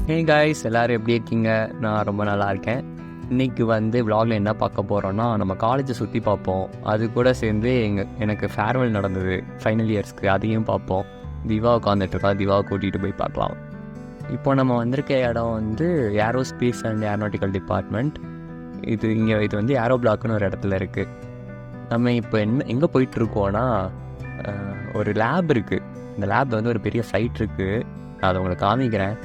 Hey guys, எல்லோரும் எப்படி இருக்கீங்க? நான் ரொம்ப நல்லா இருக்கேன். இன்றைக்கி விலாகில் என்ன பார்க்க போகிறோன்னா, நம்ம காலேஜை சுற்றி பார்ப்போம். அது கூட சேர்ந்து எனக்கு ஃபேர்வெல் நடந்தது ஃபைனல் இயர்ஸ்க்கு, அதையும் பார்ப்போம். திவா உட்காந்துட்ருக்கா, திவாவை கூட்டிகிட்டு போய் பார்க்கலாம். இப்போ நம்ம வந்திருக்க இடம் ஏரோஸ்பேஸ் அண்ட் ஏரோநாட்டிக்கல் டிபார்ட்மெண்ட். இது ஏரோ பிளாக்னு ஒரு இடத்துல இருக்குது. நம்ம இப்போ எங்கே போயிட்டுருக்கோன்னா, ஒரு லேப் இருக்குது. இந்த லேப் ஒரு பெரிய ஃப்ளைட் இருக்குது. நான் அதை உங்களுக்கு காமிக்கிறேன்.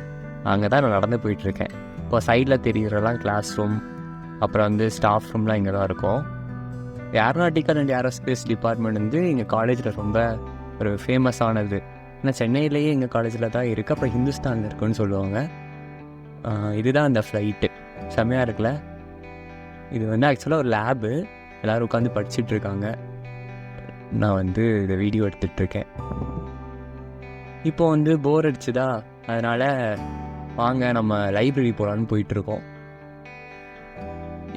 அங்கே தான் நான் நடந்து போயிட்டுருக்கேன். இப்போ சைடில் தெரிகிறதெல்லாம் கிளாஸ் ரூம், அப்புறம் ஸ்டாஃப் ரூம்லாம் இங்கே தான் இருக்கும். ஏரோநாட்டிக்கல் அண்ட் ஏரோஸ்பேஸ் டிபார்ட்மெண்ட் எங்கள் காலேஜில் ரொம்ப ஒரு ஃபேமஸானது. ஏன்னா சென்னையிலேயே எங்கள் காலேஜில் தான் இருக்குது, அப்புறம் ஹிந்துஸ்தானில் இருக்குன்னு சொல்லுவாங்க. இதுதான் அந்த ஃப்ளைட்டு. செம்மையாக இருக்குல்ல? இது ஆக்சுவலாக ஒரு லேபு. எல்லோரும் உட்காந்து படிச்சுட்ருக்காங்க. நான் இதை வீடியோ எடுத்துகிட்ருக்கேன். இப்போ போர் அடிச்சுதா, அதனால் வாங்க நம்ம லைப்ரரி போகலான்னு போயிட்டுருக்கோம்.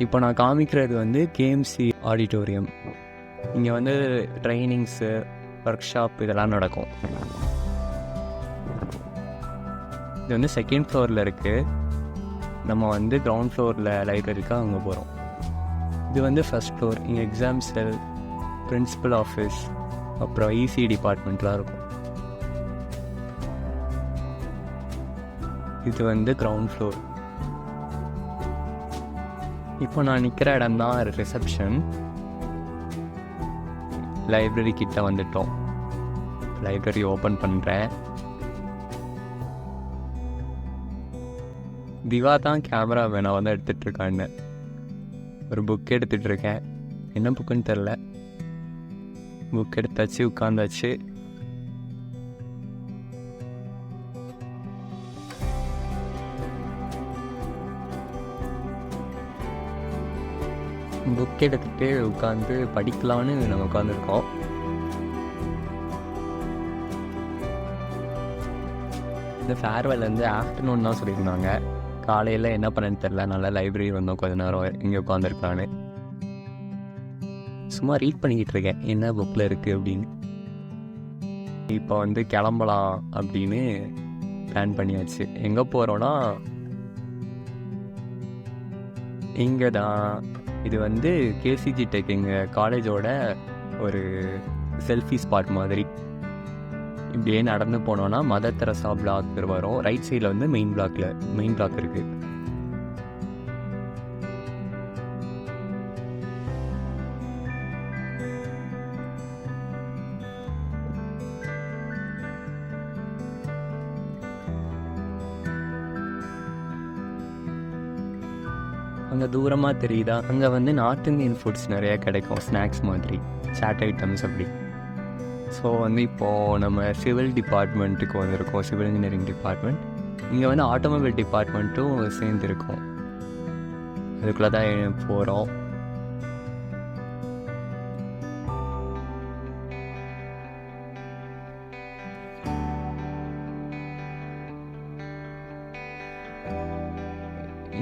இப்போ நான் காமிக்கிறது கேஎம்சி ஆடிட்டோரியம். இங்கே ட்ரைனிங்ஸு, ஒர்க் ஷாப் இதெல்லாம் நடக்கும். இது செகண்ட் ஃப்ளோரில் இருக்குது. நம்ம கிரவுண்ட் ஃப்ளோரில் லைப்ரரிக்காக அங்கே போகிறோம். இது ஃபஸ்ட் ஃப்ளோர். இங்கே எக்ஸாம் செல், பிரின்சிபல் ஆஃபீஸ், அப்புறம் இசி டிபார்ட்மெண்ட்லாம் இருக்கும். இது கிரவுண்ட் ஃப்ளோர். இப்போ நான் நிற்கிற இடம் தான் ரிசப்ஷன். லைப்ரரி கிட்ட வந்துட்டோம். லைப்ரரி ஓப்பன் பண்ணுறேன். திவா தான் கேமரா நான் எடுத்துகிட்ருக்கான்னு. ஒரு புக் எடுத்துகிட்ருக்கேன். என்ன புக்குன்னு தெரில. புக் எடுத்தாச்சு, உட்காந்தாச்சு. புக் எடுத்துகிட்டு உட்காந்து படிக்கலான்னு நம்ம உட்காந்துருக்கோம். இந்த ஃபேர்வெல் ஆஃப்டர்நூன் தான் சொல்லியிருந்தாங்க. காலையில் என்ன பண்ணேன்னு தெரில. நல்லா லைப்ரரி வந்தோம், கொஞ்ச நேரம் இங்கே உட்காந்துருக்கலான்னு. சும்மா ரீட் பண்ணிக்கிட்டு இருக்கேன் என்ன புக்கில் இருக்குது அப்படின்னு. இப்போ கிளம்பலாம் அப்படின்னு பிளான் பண்ணியாச்சு. எங்கே போகிறோன்னா, இங்கே தான். இது கேசிஜி டெக் எங்கள் காலேஜோட ஒரு செல்ஃபி ஸ்பாட் மாதிரி. இப்படியே நடந்து போனோன்னா மதர் தெரசா பிளாக் வரும். ரைட் சைடில் மெயின் பிளாக் இருக்குது. அங்கே தூரமாக தெரியுதா? அங்கே நார்த் இந்தியன் ஃபுட்ஸ் நிறையா கிடைக்கும், ஸ்நாக்ஸ் மாதிரி, சாட் ஐட்டம்ஸ் அப்படி. ஸோ இப்போது நம்ம சிவில் டிபார்ட்மெண்ட்டுக்கு வந்திருக்கோம். Civil engineering department. இங்கே ஆட்டோமொபைல் டிபார்ட்மெண்ட்டும் சேர்ந்துருக்கோம். அதுக்குள்ளே தான் போகிறோம்.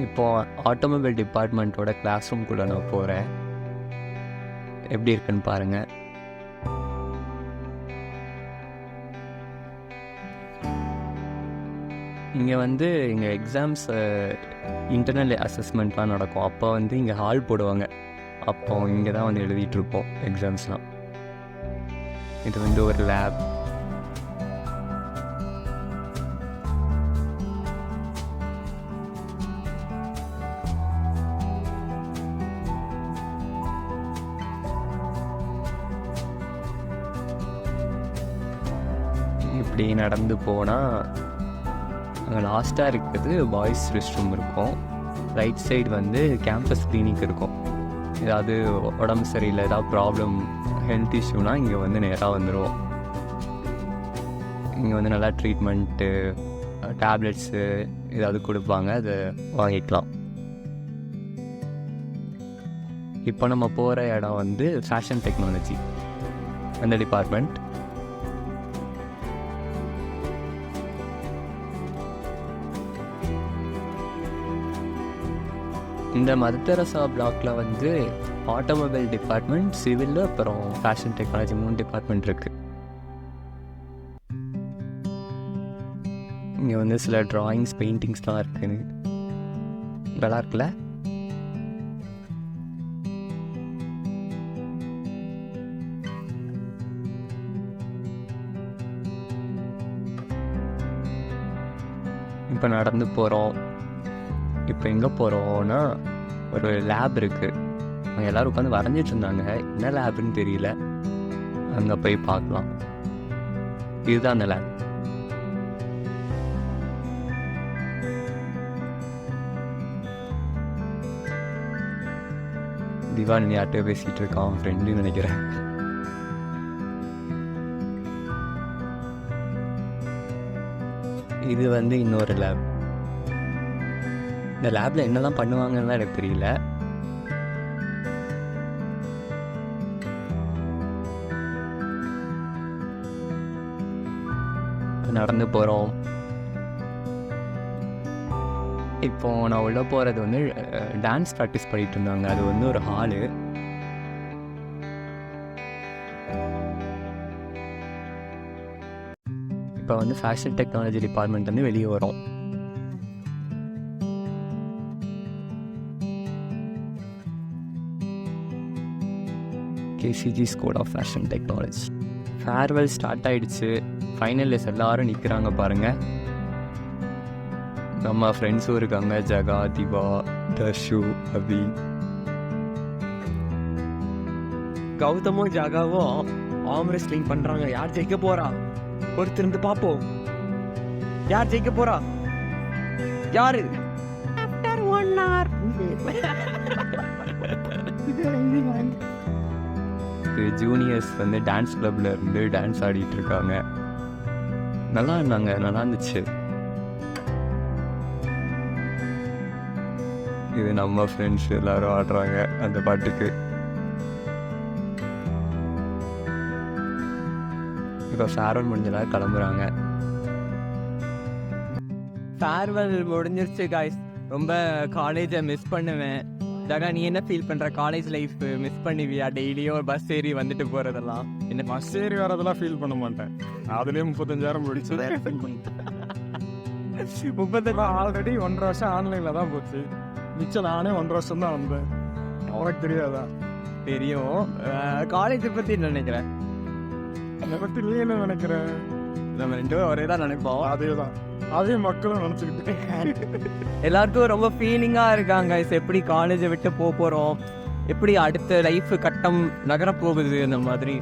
இப்போது ஆட்டோமொபைல் டிபார்ட்மெண்ட்டோட கிளாஸ் ரூம்குள்ளே நான் போகிறேன். எப்படி இருக்குன்னு பாருங்கள். இங்கே இங்கே எக்ஸாம்ஸ், இன்டர்னல் அசஸ்மெண்ட்லாம் நடக்கும். அப்போ இங்கே ஹால் போடுவாங்க. அப்போ இங்கே தான் எழுதிட்டுருப்போம் எக்ஸாம்ஸ்லாம். இது ஒரு லேப். இப்படி நடந்து போனால் அங்கே லாஸ்ட்டாக இருக்குது பாய்ஸ் ரெஸ்ட் ரூம் இருக்கும். ரைட் சைடு கேம்பஸ் கிளினிக் இருக்கும். ஏதாவது உடம்பு சரியில்லை, ஏதாவது ப்ராப்ளம், ஹெல்த் இஷ்யூனா இங்கே நேராக வந்துடுவோம். இங்கே நல்லா ட்ரீட்மெண்ட்டு, டேப்லெட்ஸு ஏதாவது கொடுப்பாங்க, அதை வாங்கிக்கலாம். இப்போ நம்ம போகிற இடம் ஃபேஷன் டெக்னாலஜி, அந்த டிபார்ட்மெண்ட். இந்த மதர் தெரசா பிளாக்ல ஆட்டோமொபைல் டிபார்ட்மெண்ட், சிவில், அப்புறம் ஃபேஷன் டெக்னாலஜி 3 டிபார்ட்மெண்ட் இருக்குது. இங்கே வந்து சில ட்ராயிங்ஸ் பெயிண்டிங்ஸ்லாம் இருக்குது. நல்லா இருக்குல்ல? இப்போ நடந்து போகிறோம். இப்போ எங்கே போகிறோன்னா ஒரு லேப் இருக்குது. அங்கே எல்லோரும் உட்காந்து வரைஞ்சிட்டு இருந்தாங்க. என்ன லேப்னு தெரியல. அங்கே போய் பார்க்கலாம். இதுதான் அந்த லேப். திவான் யார்கிட்ட பேசிகிட்டு இருக்கான், ஃப்ரெண்டுன்னு நினைக்கிறேன். இது வந்து இன்னொரு லேப். இந்த லேபில் என்னதான் பண்ணுவாங்கன்னு எனக்கு தெரியல. நடந்து போகிறோம். இப்போ நான் உள்ளே போகிறது வந்து டான்ஸ் ப்ராக்டிஸ் பண்ணிட்டு இருந்தாங்க. அது வந்து ஒரு ஹாலு. இப்போ வந்து ஃபேஷன் டெக்னாலஜி டிபார்ட்மெண்ட் வந்து வெளியே வரும். KCG school of fashion technology. Farewell start ஆகிடுச்சு. ஃபைனல் இயர்ஸ் எல்லோரும் நிற்கிறாங்க பாருங்கள். நம்ம ஃப்ரெண்ட்ஸும் இருக்காங்க. ஜகா, திவா, தர்ஷு, அபி. கௌதமும் ஜகாவும் ஆர்ம் ரெஸ்லிங் பண்ணுறாங்க. யார் ஜெயிக்க போகிறா? பொறுத்திருந்து பார்ப்போம். யார் ஜெயிக்க போகிறா? யாரு? After 1 hour. ஜூனியர்ஸ் வந்து டான்ஸ் கிளப்ல இருந்து டான்ஸ் ஆடிட்டு இருக்காங்க. நல்லா இருந்தாங்க, நல்லா இருந்துச்சு. இது நம்ம ஃப்ரெண்ட்ஸ் எல்லாரும் ஆடுறாங்க அந்த பாட்டுக்கு. இப்போ ஃபேர்வெல் முடிஞ்சதா கிளம்புறாங்க. ஃபேர்வெல் முடிஞ்சிருச்சு காய்ஸ். ரொம்ப காலேஜை மிஸ் பண்ணுவேன். ஜகா, நீ என்ன ஃபீல் பண்ணுற? காலேஜ் லைஃப் மிஸ் பண்ணுவியா? டெய்லியும் பஸ் ஏறி வந்துட்டு போகிறதெல்லாம். என்ன பஸ் ஏறி வரதெல்லாம் ஃபீல் பண்ண மாட்டேன். அதுலேயே 35,000 முடிச்சு 35 ஆல்ரெடி 1.5 வருஷம் ஆன்லைனில் தான் போச்சு. மிச்சம் நானே 1.5 வருஷம் தான் வந்தேன். அவனுக்கு தெரியாதா? தெரியும். காலேஜை பற்றி என்ன நினைக்கிறேன்? என்னை பற்றி நீ என்ன நினைக்கிறேன்? நம்ம 2 பேரும் ஒரே தான் நினைப்போம். அதே தான், அதே மக்களும் நினச்சிக்கிட்டு எல்லாருக்கும் ரொம்ப ஃபீலிங்காக இருக்காங்க. எப்படி காலேஜை விட்டு போகிறோம், எப்படி அடுத்த லைஃப் கட்டம் நகரப்போகுது அந்த மாதிரி.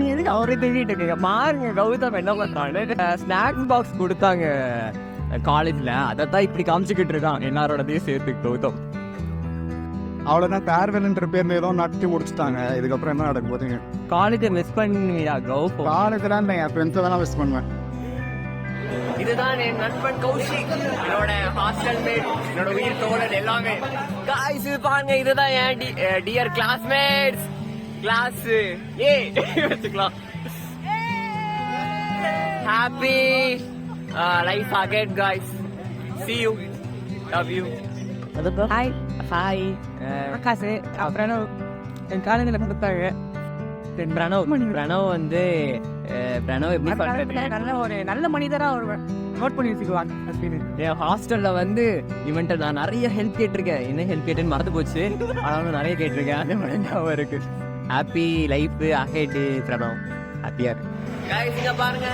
நீ எதுக்கு அவரே தேடிட்டு இருக்கீங்க? பாருங்க கௌதம் என்ன பண்ணுறாங்க. ஸ்நாக்ஸ் பாக்ஸ் கொடுத்தாங்க காலேஜில். அதை தான் இப்படி காமிச்சிக்கிட்டு இருக்கான் எல்லாரோடதையும் சேர்த்து கௌதம். அவ்வளோதான். ஃபேர்வெல்ன்ற பேர் ஏதோ நட்டு முடிச்சுட்டாங்க. இதுக்கப்புறம் என்ன நடக்க போதுங்க? காலேஜை மிஸ் பண்ணுவீங்களா கௌதம்? காலேஜெலாம் இல்லை, என் ஃப்ரெண்ட்ஸை தான் மிஸ் பண்ணுவேன். இதுதான் என் நண்பன் கௌஷிக், என்னோட ஹாஸ்டல் மேட், என்னோட உயிர் தோழன் எல்லாமே. காய்ஸ் இது பாருங்க, இதுதான் என் டியர் கிளாஸ்மேட்ஸ். கிளாஸ் ஏ வச்சுக்கலாம். Happy life ahead guys. see you, love you. Hi hi Akash. அப்புறம் என் காலேஜில் கொடுத்தாங்க பிரணவ் வந்து பிரணவ் எப்படி நல்ல ஒரு நல்ல மனிதராக ஒரு நோட் பண்ணி வச்சுக்குவாங்க. என் ஹாஸ்டலில் வந்து இவன்ட்ட நான் நிறைய ஹெல்ப் கேட்டிருக்கேன். என்ன ஹெல்ப் கேட்டேன்னு மறந்து போச்சு. ஆனாலும் நிறைய கேட்டிருக்கேன். அதே மாதிரி ஞாபகம் இருக்கு. Happy life ahead Pranav. ஹாப்பியாக இருக்கு பாருங்க.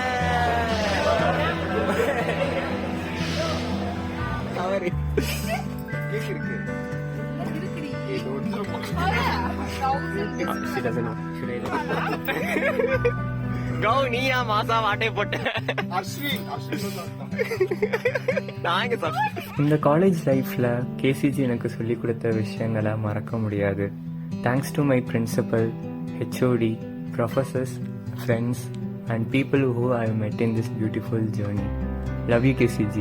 அவரு நீயா மாசா வாட்டை போட்ட. இந்த காலேஜ் லைஃப்பில் கேசிஜி எனக்கு சொல்லிக் கொடுத்த விஷயங்களை மறக்க முடியாது. Thanks to my principal, HOD, professors, friends and people who I have met in this beautiful journey. Love you, KCG.